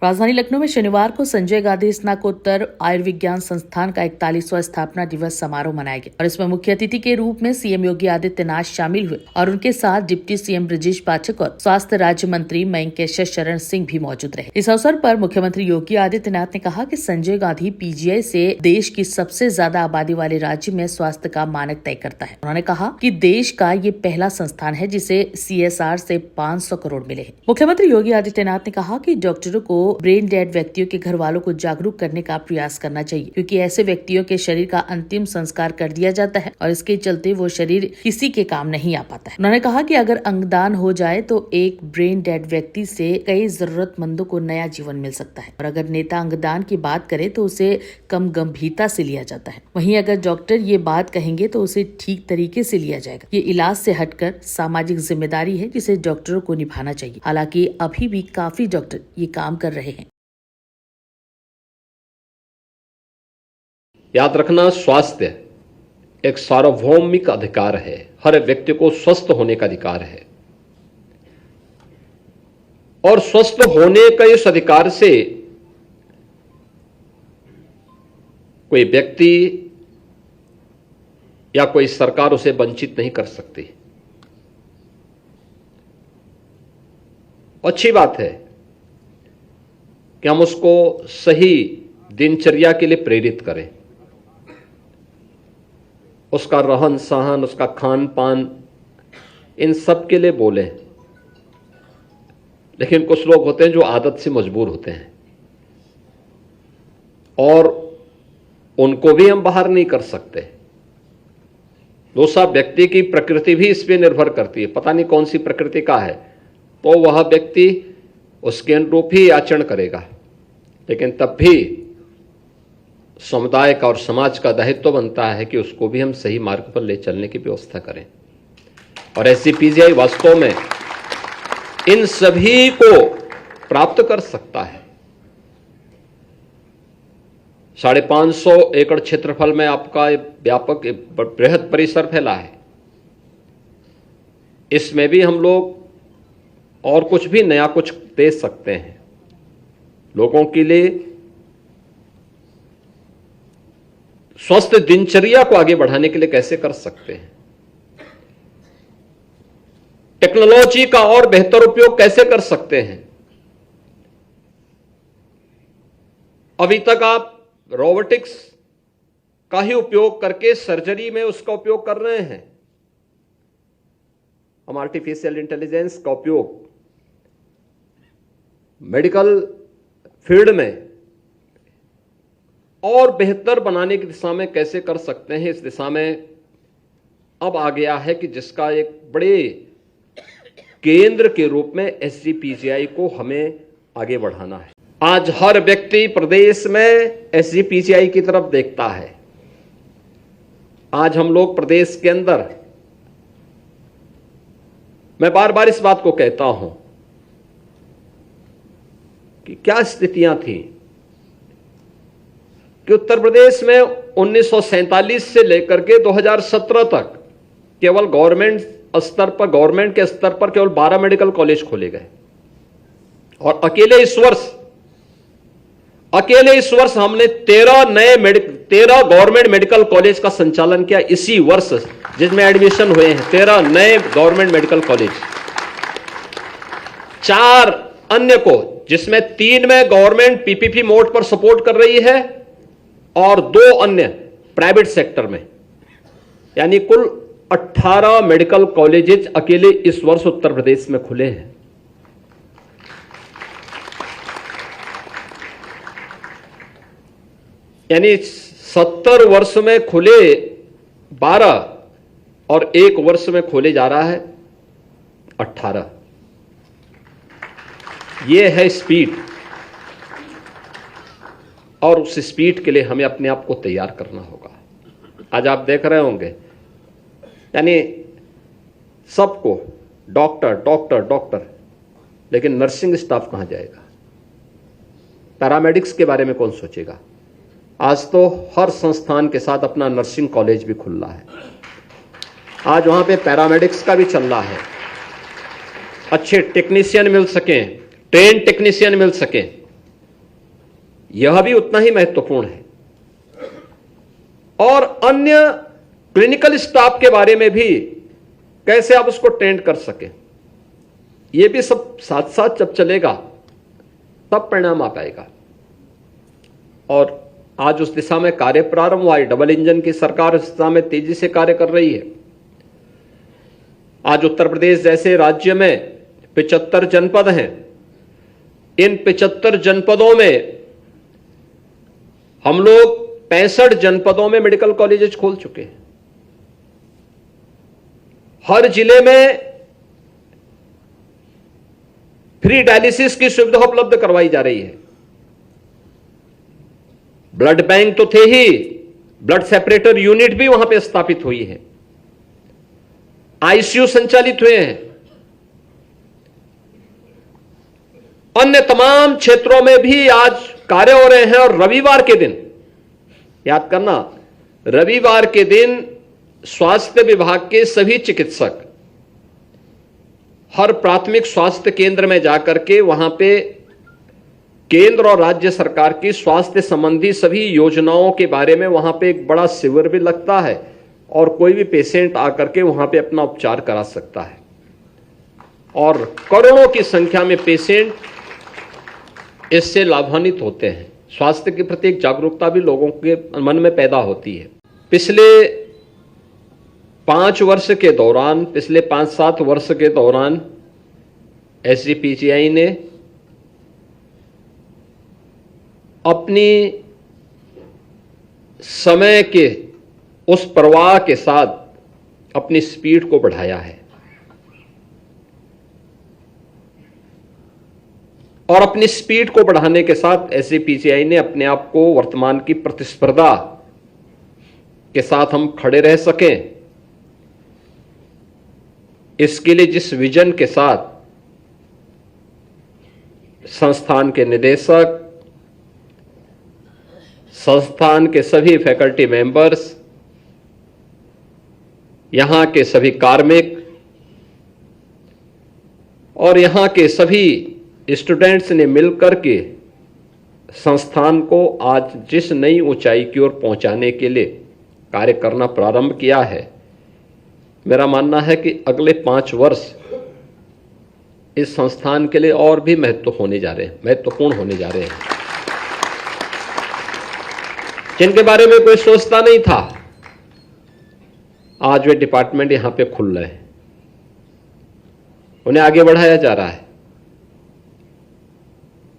राजधानी लखनऊ में शनिवार को संजय गांधी स्नातकोत्तर आयुर्विज्ञान संस्थान का 41वां स्थापना दिवस समारोह मनाया गया और इसमें मुख्य अतिथि के रूप में सीएम योगी आदित्यनाथ शामिल हुए और उनके साथ डिप्टी सीएम ब्रजेश पाठक और स्वास्थ्य राज्य मंत्री मयंक शरण सिंह भी मौजूद रहे। इस अवसर पर मुख्यमंत्री योगी आदित्यनाथ ने कहा कि संजय गांधी पीजीआई से देश की सबसे ज्यादा आबादी वाले राज्य में स्वास्थ्य का मानक तय करता है। उन्होंने कहा कि देश का ये पहला संस्थान है जिसे CSR से 500 करोड़ मिले हैं। मुख्यमंत्री योगी आदित्यनाथ ने कहा कि डॉक्टरों को ब्रेन डेड व्यक्तियों के घर वालों को जागरूक करने का प्रयास करना चाहिए, क्योंकि ऐसे व्यक्तियों के शरीर का अंतिम संस्कार कर दिया जाता है और इसके चलते वो शरीर किसी के काम नहीं आ पाता है। उन्होंने कहा कि अगर अंगदान हो जाए तो एक ब्रेन डेड व्यक्ति से कई जरूरतमंदों को नया जीवन मिल सकता है और अगर नेता अंगदान की बात करे तो उसे कम गंभीरता से लिया जाता है। वहीं अगर डॉक्टर ये बात कहेंगे तो उसे ठीक तरीके से लिया जाएगा। ये इलाज से हटकर सामाजिक जिम्मेदारी है जिसे डॉक्टरों को निभाना चाहिए। हालांकि अभी भी काफी डॉक्टर ये काम कर रहे हैं। याद रखना, स्वास्थ्य एक सार्वभौमिक अधिकार है। हर व्यक्ति को स्वस्थ होने का अधिकार है और स्वस्थ होने का इस अधिकार से कोई व्यक्ति या कोई सरकार उसे वंचित नहीं कर सकती। अच्छी बात है कि हम उसको सही दिनचर्या के लिए प्रेरित करें, उसका रहन सहन, उसका खान पान, इन सब के लिए बोलें। लेकिन कुछ लोग होते हैं जो आदत से मजबूर होते हैं और उनको भी हम बाहर नहीं कर सकते। दूसरा, व्यक्ति की प्रकृति भी इस पे निर्भर करती है, पता नहीं कौन सी प्रकृति का है, तो वह व्यक्ति उसके अनुरूप ही आचरण करेगा। लेकिन तब भी समुदाय का और समाज का दायित्व बनता है कि उसको भी हम सही मार्ग पर ले चलने की व्यवस्था करें। और ऐसी पीजीआई वास्तव में इन सभी को प्राप्त कर सकता है। 550 एकड़ क्षेत्रफल में आपका व्यापक बृहद परिसर फैला है। इसमें भी हम लोग और कुछ भी नया कुछ दे सकते हैं लोगों के लिए। स्वस्थ दिनचर्या को आगे बढ़ाने के लिए कैसे कर सकते हैं, टेक्नोलॉजी का और बेहतर उपयोग कैसे कर सकते हैं। अभी तक आप रोबोटिक्स का ही उपयोग करके सर्जरी में उसका उपयोग कर रहे हैं। हम आर्टिफिशियल इंटेलिजेंस का उपयोग मेडिकल फील्ड में और बेहतर बनाने की दिशा में कैसे कर सकते हैं, इस दिशा में अब आ गया है कि जिसका एक बड़े केंद्र के रूप में SGPCI को हमें आगे बढ़ाना है। आज हर व्यक्ति प्रदेश में SGPCI की तरफ देखता है। आज हम लोग प्रदेश के अंदर, मैं बार बार इस बात को कहता हूं कि क्या स्थितियां थी कि उत्तर प्रदेश में 1947 से लेकर के 2017 तक केवल गवर्नमेंट के स्तर पर केवल 12 मेडिकल कॉलेज खोले गए और अकेले इस वर्ष हमने 13 गवर्नमेंट मेडिकल कॉलेज का संचालन किया। इसी वर्ष जिसमें एडमिशन हुए हैं 13 नए गवर्नमेंट मेडिकल कॉलेज, 4 अन्य को, जिसमें 3 में गवर्नमेंट PPP मोड पर सपोर्ट कर रही है और 2 अन्य प्राइवेट सेक्टर में, यानी कुल 18 मेडिकल कॉलेजेस अकेले इस वर्ष उत्तर प्रदेश में खुले हैं। यानी 70 वर्ष में खुले 12 और 1 वर्ष में खोले जा रहा है 18। यह है स्पीड और उस स्पीड के लिए हमें अपने आप को तैयार करना होगा। आज आप देख रहे होंगे, यानी सबको डॉक्टर, लेकिन नर्सिंग स्टाफ कहां जाएगा, पैरामेडिक्स के बारे में कौन सोचेगा। आज तो हर संस्थान के साथ अपना नर्सिंग कॉलेज भी खुल रहा है। आज वहां पे पैरामेडिक्स का भी चल रहा है। अच्छे टेक्नीशियन मिल सकें, ट्रेन टेक्नीशियन मिल सकें, यह भी उतना ही महत्वपूर्ण है। और अन्य क्लिनिकल स्टाफ के बारे में भी कैसे आप उसको ट्रेंड कर सकें, यह भी सब साथ साथ जब चलेगा तब परिणाम आ पाएगा। और आज उस दिशा में कार्य प्रारंभ हुआ है। डबल इंजन की सरकार उस दिशा में तेजी से कार्य कर रही है। आज उत्तर प्रदेश जैसे राज्य में 75 जनपद हैं। इन 75 जनपदों में हम लोग 65 जनपदों में मेडिकल कॉलेजेस खोल चुके हैं। हर जिले में फ्री डायलिसिस की सुविधा उपलब्ध करवाई जा रही है। ब्लड बैंक तो थे ही, ब्लड सेपरेटर यूनिट भी वहां पे स्थापित हुई है। आईसीयू संचालित हुए हैं। अन्य तमाम क्षेत्रों में भी आज कार्य हो रहे हैं। और रविवार के दिन, याद करना, रविवार के दिन स्वास्थ्य विभाग के सभी चिकित्सक हर प्राथमिक स्वास्थ्य केंद्र में जाकर के वहां पे केंद्र और राज्य सरकार की स्वास्थ्य संबंधी सभी योजनाओं के बारे में वहां पे एक बड़ा शिविर भी लगता है और कोई भी पेशेंट आकर के वहां पे अपना उपचार करा सकता है। और करोड़ों की संख्या में पेशेंट इससे लाभान्वित होते हैं। स्वास्थ्य के प्रति एक जागरूकता भी लोगों के मन में पैदा होती है। पिछले 5 वर्ष के दौरान, पिछले 5-7 वर्ष के दौरान SGPCI ने अपनी समय के उस प्रवाह के साथ अपनी स्पीड को बढ़ाया है। और अपनी स्पीड को बढ़ाने के साथ SGPCI ने अपने आप को वर्तमान की प्रतिस्पर्धा के साथ हम खड़े रह सकें, इसके लिए जिस विजन के साथ संस्थान के निदेशक, संस्थान के सभी फैकल्टी मेंबर्स, यहां के सभी कार्मिक और यहां के सभी स्टूडेंट्स ने मिलकर के संस्थान को आज जिस नई ऊंचाई की ओर पहुंचाने के लिए कार्य करना प्रारंभ किया है, मेरा मानना है कि अगले 5 वर्ष इस संस्थान के लिए और भी महत्वपूर्ण होने जा रहे हैं, जिनके बारे में कोई सोचता नहीं था, आज वे डिपार्टमेंट यहां पे खुल रहे हैं, उन्हें आगे बढ़ाया जा रहा है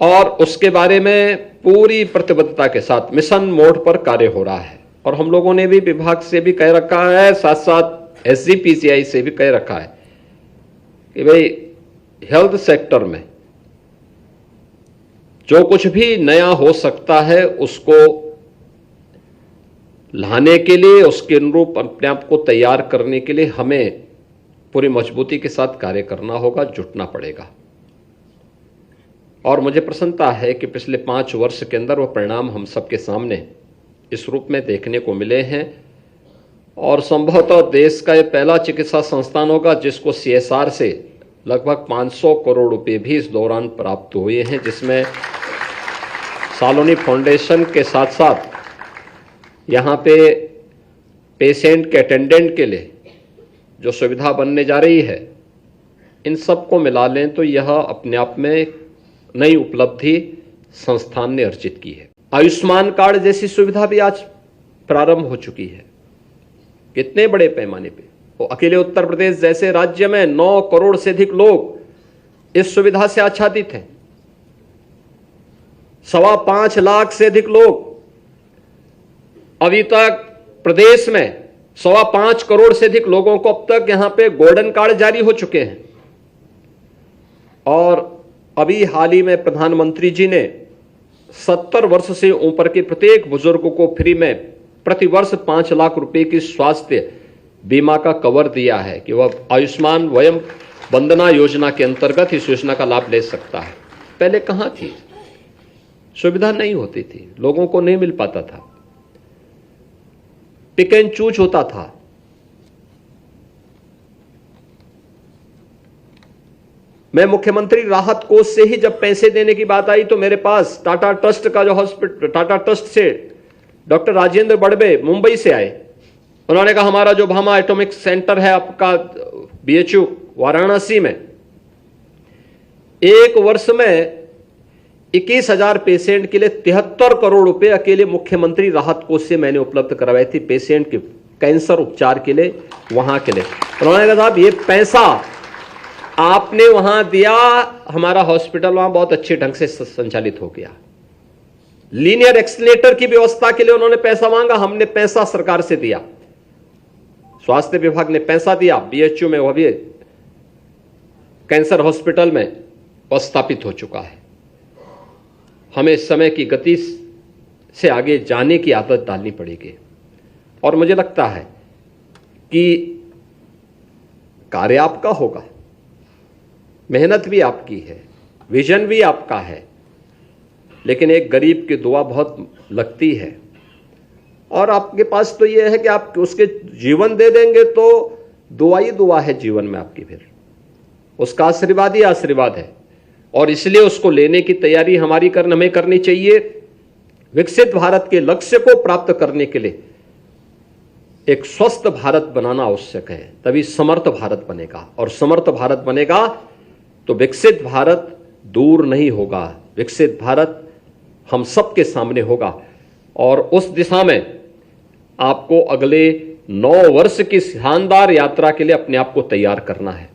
और उसके बारे में पूरी प्रतिबद्धता के साथ मिशन मोड पर कार्य हो रहा है। और हम लोगों ने भी विभाग से भी कह रखा है, साथ साथ SGPCI से भी कह रखा है कि भाई हेल्थ सेक्टर में जो कुछ भी नया हो सकता है उसको लाने के लिए, उसके अनुरूप अपने आप को तैयार करने के लिए हमें पूरी मजबूती के साथ कार्य करना होगा, जुटना पड़ेगा। और मुझे प्रसन्नता है कि पिछले 5 वर्ष के अंदर वो परिणाम हम सबके सामने इस रूप में देखने को मिले हैं। और संभवतः देश का ये पहला चिकित्सा संस्थान होगा जिसको CSR से लगभग 500 करोड़ रुपए भी इस दौरान प्राप्त हुए हैं, जिसमें सालोनी फाउंडेशन के साथ साथ यहाँ पे पेशेंट के अटेंडेंट के लिए जो सुविधा बनने जा रही है, इन सबको मिला लें तो यह अपने आप में नई उपलब्धि संस्थान ने अर्जित की है। आयुष्मान कार्ड जैसी सुविधा भी आज प्रारंभ हो चुकी है, कितने बड़े पैमाने पे। वो अकेले उत्तर प्रदेश जैसे राज्य में 9 करोड़ से अधिक लोग इस सुविधा से आच्छादित हैं। 5.25 लाख से अधिक लोग अभी तक प्रदेश में 5.25 करोड़ से अधिक लोगों को अब तक यहां पे गोल्डन कार्ड जारी हो चुके हैं। और अभी हाल ही में प्रधानमंत्री जी ने 70 वर्ष से ऊपर के प्रत्येक बुजुर्ग को फ्री में प्रति वर्ष 5 लाख रुपए की स्वास्थ्य बीमा का कवर दिया है कि वह आयुष्मान वयम वंदना योजना के अंतर्गत इस योजना का लाभ ले सकता है। पहले कहां थी, सुविधा नहीं होती थी, लोगों को नहीं मिल पाता था, पिक एंड चूज होता था। मैं मुख्यमंत्री राहत कोष से ही जब पैसे देने की बात आई तो मेरे पास टाटा ट्रस्ट का जो हॉस्पिटल, टाटा ट्रस्ट से डॉक्टर राजेंद्र बड़बे मुंबई से आए। उन्होंने कहा हमारा जो भामा एटॉमिक सेंटर है आपका बीएचयू वाराणसी में, एक वर्ष में 21,000 पेशेंट के लिए 73 करोड़ रुपए अकेले मुख्यमंत्री राहत कोष से मैंने उपलब्ध करवाए थे पेशेंट के कैंसर उपचार के लिए, वहां के लिए। उन्होंने कहा साहब ये पैसा आपने वहां दिया, हमारा हॉस्पिटल वहां बहुत अच्छे ढंग से संचालित हो गया। लीनियर एक्सीलरेटर की व्यवस्था के लिए उन्होंने पैसा मांगा, हमने पैसा सरकार से दिया, स्वास्थ्य विभाग ने पैसा दिया, बीएचयू में वह भी कैंसर हॉस्पिटल में वह स्थापित हो चुका है। हमें समय की गति से आगे जाने की आदत डालनी पड़ेगी और मुझे लगता है कि कार्य आपका होगा, मेहनत भी आपकी है, विजन भी आपका है, लेकिन एक गरीब की दुआ बहुत लगती है और आपके पास तो यह है कि आप उसके जीवन दे देंगे तो दुआ ही दुआ है जीवन में आपकी, फिर उसका आशीर्वाद ही आशीर्वाद है और इसलिए उसको लेने की तैयारी हमें करनी चाहिए। विकसित भारत के लक्ष्य को प्राप्त करने के लिए एक स्वस्थ भारत बनाना आवश्यक है, तभी समर्थ भारत बनेगा और समर्थ भारत बनेगा तो विकसित भारत दूर नहीं होगा, विकसित भारत हम सबके सामने होगा और उस दिशा में आपको अगले 9 वर्ष की शानदार यात्रा के लिए अपने आप को तैयार करना है।